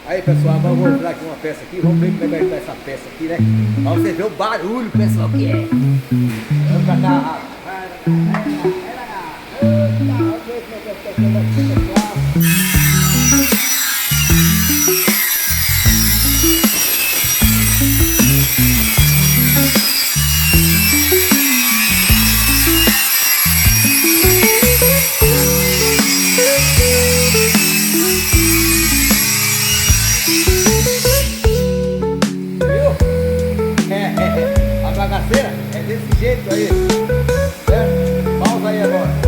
Aí pessoal, agora eu vou entrar aqui uma peça aqui, vamos ver como é que vai essa peça aqui, né? Pra vocês verem o barulho, pessoal, que é. Vamos pra cá. Vamos ver como é que essa peça vai ser, pessoal. A bagaceira é desse jeito aí, certo? Pausa aí agora.